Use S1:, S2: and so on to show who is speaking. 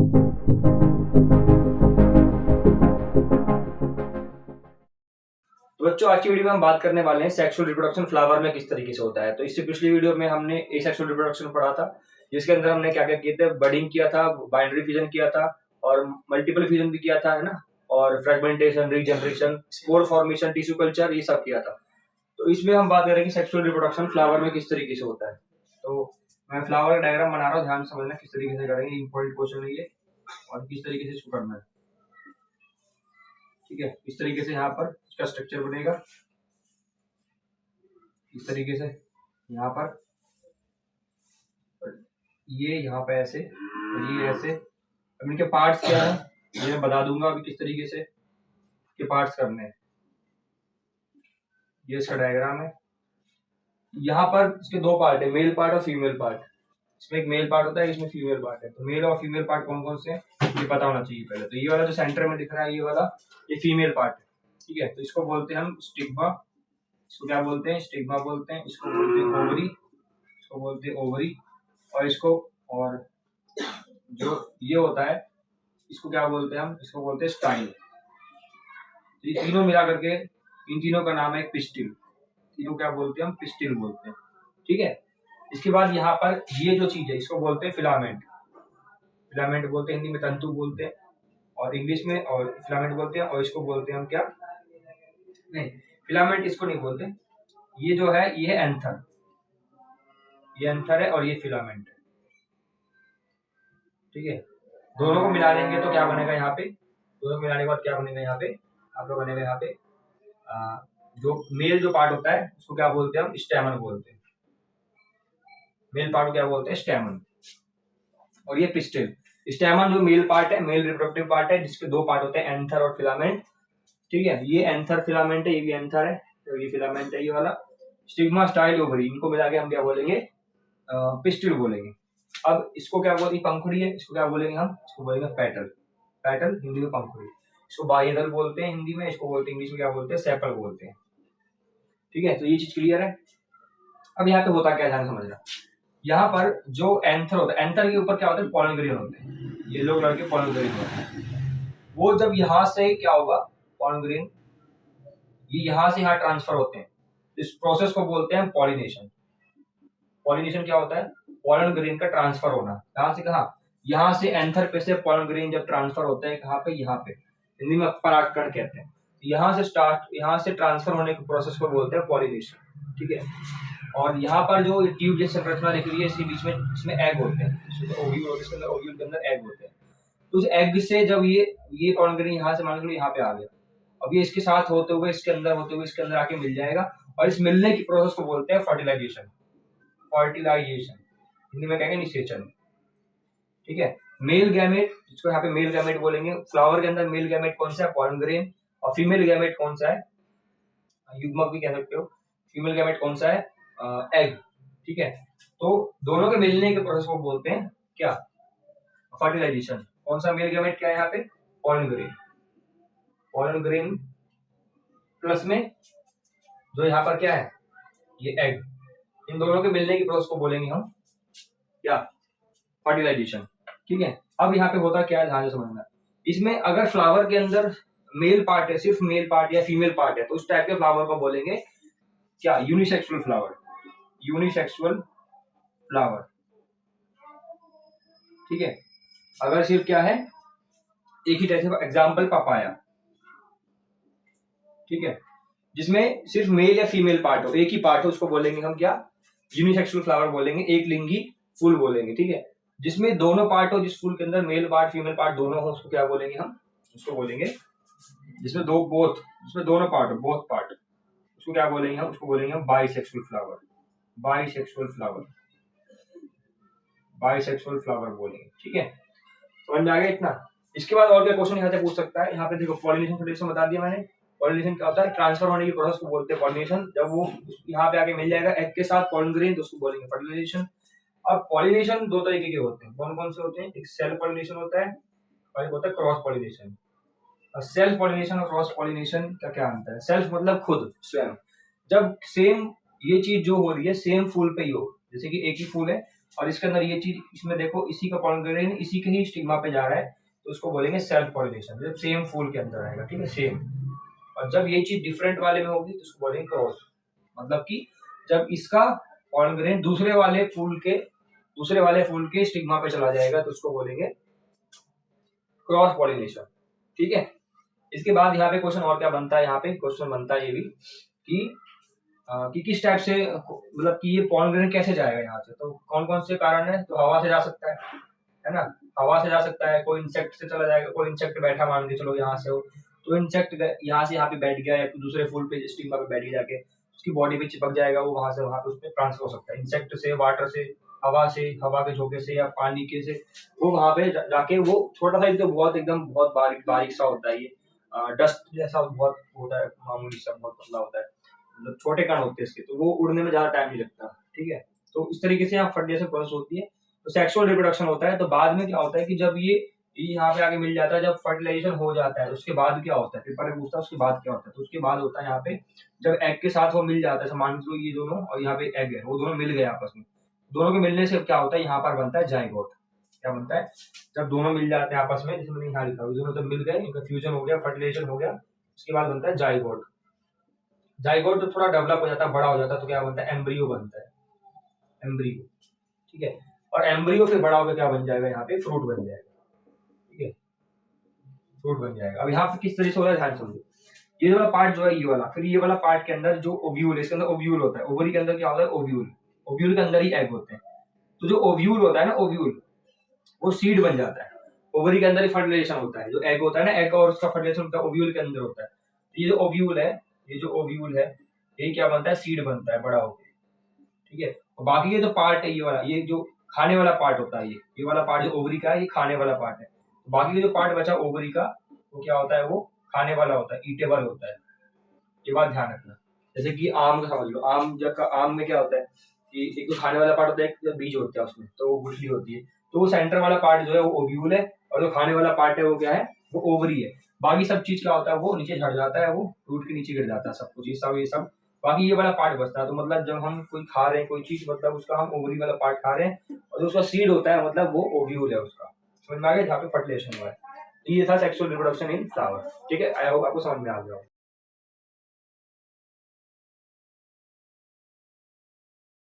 S1: तो बच्चों, आज की वीडियो में हम बात करने वाले हैं सेक्सुअल रिप्रोडक्शन फ्लावर में किस तरीके से होता है। तो इससे पिछली वीडियो में हमने एसेक्सुअल रिप्रोडक्शन पढ़ा था, जिसके अंदर हमने क्या क्या किए थे, बडिंग किया था, बाइनरी फ्यूजन किया था और मल्टीपल फ्यूजन भी किया था, है ना, और fragmentation, regeneration, spore formation, tissue culture, ये सब किया था। तो इसमें हम बात करेंगे सेक्सुअल रिप्रोडक्शन फ्लावर में किस तरीके से होता है। तो मैं फ्लावर का डायग्राम बना रहा हूँ, ध्यान से समझना किस तरीके से करेंगे, इंपॉर्टेंट क्वेश्चन है ये और किस तरीके से इसको करना है। ठीक है, इस तरीके से यहाँ पर इसका स्ट्रक्चर बनेगा, इस तरीके से यहाँ पर, ये यहाँ पे ऐसे और ये ऐसे। अब इनके पार्ट्स क्या है ये मैं बता दूंगा अभी किस तरीके से के पार्ट्स करने हैं। ये इसका डायग्राम है। यहाँ पर इसके दो पार्ट है, मेल पार्ट और फीमेल पार्ट। इसमें एक मेल पार्ट होता है, इसमें फीमेल पार्ट है। तो मेल और फीमेल पार्ट कौन कौन से हैं ये पता होना चाहिए पहले। तो ये वाला जो सेंटर में दिख रहा है, ये वाला, ये फीमेल पार्ट है। ठीक है, तो इसको बोलते हैं हम स्टिग्मा। इसको क्या बोलते हैं? स्टिग्मा बोलते हैं। इसको बोलते हैं ओवरी, इसको बोलते हैं ओवरी। और इसको, और जो ये होता है इसको क्या बोलते हैं हम? इसको बोलते हैं स्टाइल। तो ये तीनों मिला करके, इन तीनों का नाम है पिस्टिल। तीनों क्या बोलते हैं हम? पिस्टिल बोलते हैं। ठीक है, इसके बाद यहाँ पर ये जो चीज है इसको बोलते हैं फिलामेंट। फिलामेंट बोलते हैं, हिंदी में तंतु बोलते हैं और इंग्लिश में, और फिलामेंट बोलते हैं। और इसको बोलते हैं हम क्या? नहीं, फिलामेंट इसको नहीं बोलते। ये जो है ये है एंथर, ये एंथर है और ये फिलामेंट है। ठीक है, दोनों को मिला लेंगे तो क्या बनेगा यहाँ पे? दोनों को मिलाने के बाद क्या बनेगा यहाँ पे? आपका बनेगा यहाँ पे जो मेल जो पार्ट होता है उसको क्या बोलते हैं हम? स्टैमन बोलते हैं। मेल पार्ट को क्या बोलते हैं? स्टैमन। और ये पिस्टिल। स्टैमन जो मेल पार्ट है, मेल रिप्रोडक्टिव पार्ट है, जिसके दो पार्ट होते हैं, एंथर और फिलामेंट। ठीक है, ये एंथर फिलामेंट है, ये भी एंथर है, तो ये फिलामेंट है ये वाला। स्टिग्मा, स्टाइल, ओवरी, इनको मिला के हम क्या बोलेंगे? पिस्टिल बोलेंगे। अब इसको क्या बोलेंगे? पंखुड़ी है, इसको क्या बोलेंगे हम? इसको बोलेंगे पेटल। पेटल हिंदी में पंखुड़ी। इसको बाह्यदल बोलते हैं हिंदी में, इसको बोलते हैं इंग्लिश में क्या बोलते हैं? सेपल बोलते हैं। ठीक है, तो ये चीज क्लियर है। अब यहाँ पे होता क्या है, ध्यान समझना। यहाँ पर जो एंथर होता है, एंथर के ऊपर क्या होता है? पॉलन ग्रेन होते हैं, ये लोग लड़के पॉलन ग्रेन होते हैं। वो जब यहाँ से क्या होगा? पॉलन ग्रेन ये यहाँ से यहाँ ट्रांसफर होते हैं। इस प्रोसेस को बोलते हैं पॉलिनेशन। पॉलिनेशन क्या होता है? पॉलन ग्रेन का ट्रांसफर होना। कहाँ से कहाँ? यहाँ से एंथर पे से पॉलन ग्रेन जब ट्रांसफर होता है कहाँ पे? यहाँ पे, हिंदी में परागकण कहते हैं। यहाँ से स्टार्ट, यहाँ से ट्रांसफर होने के प्रोसेस को बोलते हैं पॉलिनेशन। ठीक है, और यहाँ पर जो ट्यूब जैसी संरचना दिख रही है, इसके बीच में, इसमें एग होते हैं, इसमें ओव्यूल होते हैं, इसके अंदर ओव्यूल के अंदर एग होते हैं। तो उस एग से जब ये पॉलन ग्रेन यहाँ से मान लो यहाँ पे आ गया, अब ये इसके साथ होते हुए, इसके अंदर होते हुए, इसके अंदर आके मिल जाएगा, और इस मिलने की प्रोसेस को बोलते हैं फर्टिलाइजेशन। फर्टिलाइजेशन हिंदी में कहेंगे निषेचन। ठीक है, मेल गैमेट, जिसको यहाँ पे मेल गैमेट बोलेंगे। फ्लावर के अंदर मेल गैमेट कौन सा है? Pollen grain. और फीमेल गैमेट कौन सा है? युग्मक भी कह सकते हो। फीमेल गैमेट कौन सा है? एग। ठीक है, तो दोनों के मिलने के प्रोसेस को बोलते हैं क्या? फर्टिलाइजेशन। कौन सा मेल गैमेट क्या है यहाँ पे? Pollen grain. Pollen grain plus में जो यहाँ पर क्या है? ये एग। इन दोनों के मिलने की प्रोसेस को बोलेंगे हम क्या? फर्टिलाइजेशन। ठीक है, अब यहाँ पे होता क्या है, ध्यान से समझना। इसमें अगर फ्लावर के अंदर मेल पार्ट है, सिर्फ मेल पार्ट या फीमेल पार्ट है, तो उस टाइप के फ्लावर को बोलेंगे क्या? Unisexual flower. Unisexual flower. ठीक है, अगर सिर्फ क्या है, एक ही टाइप से, एग्जाम्पल पपाया। ठीक है, जिसमें सिर्फ मेल या फीमेल पार्ट हो, एक ही पार्ट हो, उसको बोलेंगे हम क्या? यूनिसेक्सुअल फ्लावर बोलेंगे, एक लिंगी फूल बोलेंगे। ठीक है, जिसमें दोनों पार्ट हो, जिस फूल के अंदर मेल पार्ट फीमेल पार्ट दोनों हो, उसको क्या बोलेंगे हम? उसको बोलेंगे, जिसमें जिसमें दोनों पार्ट हो, बोथ पार्ट, उसको क्या बोलेंगे हम? उसको बोलेंगे हम bisexual flower. Bisexual flower, bisexual flower बोलेंगे। ठीक है, समझ में आ गया इतना? इसके बाद और क्या क्वेश्चन यहाँ से पूछ सकता है? यहाँ पे देखो, पॉलिनेशन फर्टिलाइजेशन बता दिया मैंने। पॉलिनेशन क्या होता है? ट्रांसफर होने की प्रोसेस को बोलते हैं पॉलिनेशन। जब वो यहाँ पे आके मिल जाएगा एग के साथ पॉलन ग्रेन, तो उसको बोलेंगे फर्टिलाइजेशन। अब पॉलिनेशन दो तरीके के होते हैं, कौन कौन से होते हैं? एक सेल्फ पॉलिनेशन होता है और एक होता है क्रॉस पॉलिनेशन। सेल्फ पॉलिनेशन और क्रॉस पॉलिनेशन का क्या अंतर है? सेल्फ मतलब खुद, स्वयं। जब सेम ये चीज जो हो रही है सेम फूल पे ही हो, जैसे कि एक ही फूल है और इसके अंदर ये चीज, इसमें देखो इसी का पॉलन ग्रेन इसी के ही स्टिग्मा पे जा रहा है, तो उसको बोलेंगे सेल्फ पॉलिनेशन, जब सेम फूल के अंदर आएगा, ठीक है, सेम। और जब ये चीज डिफरेंट वाले में होगी तो उसको बोलेंगे क्रॉस, मतलब कि जब इसका पॉलन ग्रेन दूसरे वाले फूल के स्टिग्मा पे चला जाएगा तो उसको बोलेंगे क्रॉस पॉलिनेशन, ठीक है। इसके बाद यहाँ पे क्वेश्चन और क्या बनता है, यहाँ पे क्वेश्चन बनता है ये भी कि किस टाइप से, मतलब कि ये पॉलन ग्रेन कैसे जाएगा यहाँ से, तो कौन कौन से कारण है, तो हवा से जा सकता है ना, हवा से जा सकता है, कोई इंसेक्ट से चला जाएगा, कोई इंसेक्ट बैठा मान के चलो यहाँ से हो, तो इंसेक्ट यहाँ से यहाँ पे बैठ गया या दूसरे फूल पे स्टिग्मा पे बैठ जाके उसकी बॉडी पे चिपक जाएगा, वो वहां से वहां पे उसमें ट्रांसफर हो सकता है, इंसेक्ट से, वाटर से, हवा के झोंके से या पानी के से, वो वहां पे जाके वो छोटा सा तो बहुत एकदम बहुत बारीक बारीक सा होता है, ये डस्ट जैसा बहुत होता है, मामूली सा बहुत पतला होता है, मतलब छोटे कण होते हैं इसके, तो वो उड़ने में ज्यादा टाइम नहीं लगता, ठीक है। तो इस तरीके से यहाँ फर्टिलाइजेशन प्रोसेस होती है। तो सेक्सुअल रिप्रोडक्शन होता है, तो बाद में क्या होता है कि जब ये यहाँ पे आगे मिल जाता है, जब फर्टिलाइजेशन हो जाता है उसके बाद क्या होता है, पेपर में पूछता है उसके बाद क्या होता है, तो उसके बाद होता है यहाँ पे जब एग के साथ वो मिल जाता है, मान लो ये दोनों और यहाँ पे एग है, वो दोनों मिल गए आपस में, दोनों के मिलने से क्या होता है यहाँ पर बनता है जाइगोट। क्या बनता है, जब दोनों मिल जाते हैं आपस में, जैसे मैंने यहाँ लिखा, दोनों जब मिल गए, इनका फ्यूजन हो गया, फर्टिलाइजेशन हो गया, उसके बाद बनता है जाइगोट। जाइगोट जब थोड़ा डेवलप हो जाता है, बड़ा हो जाता है, तो क्या बनता है, एम्ब्रियो बनता है, एम्ब्रियो, ठीक है। और एम्ब्रियो फिर बड़ा होकर क्या बन जाएगा, यहाँ पे फ्रूट बन जाएगा, ठीक है, फ्रूट बन जाएगा। अब यहाँ पे किस तरीके से हो रहा है ध्यान समझो, ये वाला पार्ट जो है ये वाला, फिर ये वाला पार्ट के अंदर जो ओव्यूल है, इसके अंदर ओव्यूल होता है, ओवरी के अंदर क्या होता है, ओव्यूल, ओव्यूल के अंदर ही एग होते हैं, तो जो ओव्यूल होता है ना, ओव्यूल वो सीड बन जाता है, ओवरी के अंदर ही फर्टिलाइजेशन होता है, जो एग होता है ना, एग और उसका फर्टिलाइजेशन होता है ओव्यूल के अंदर होता है, ये जो ओव्यूल है, ये जो ओव्यूल है, ये क्या बनता है, सीड बनता है बड़ा होकर, ठीक है। और बाकी ये जो पार्ट है ये वाला, ये जो खाने वाला पार्ट होता है, ये वाला पार्ट जो ओवरी का है, ये खाने वाला पार्ट है, बाकी ये जो पार्ट बचा ओवरी का, वो क्या होता है, वो खाने वाला होता है, ईटेबल होता है, ये बात ध्यान रखना। जैसे कि आम का समझ लो, आम में क्या होता है कि एक तो खाने वाला पार्ट होता है, एक बीज होता है उसमें, तो वो गुठली होती है, तो वो सेंटर वाला पार्ट जो है वो ओव्यूल है, और जो खाने वाला पार्ट है वो क्या है, वो ओवरी है। बाकी सब चीज क्या होता है, वो नीचे झड़ जाता है, वो रूट के नीचे गिर जाता है, सब कुछ ये सब बाकी ये वाला पार्ट बचता है। तो मतलब जब हम कोई खा रहे हैं कोई चीज, मतलब उसका हम ओवरी वाला पार्ट खा रहे हैं, और जो उसका सीड होता है मतलब वो ओव्यूल है उसका, समझ में आ गया, जहाँ पे फर्टिलाइजेशन हुआ है। ये था सेक्सुअल रिप्रोडक्शन इन फ्लावर, ठीक है। आई होप आपको समझ में आ गया।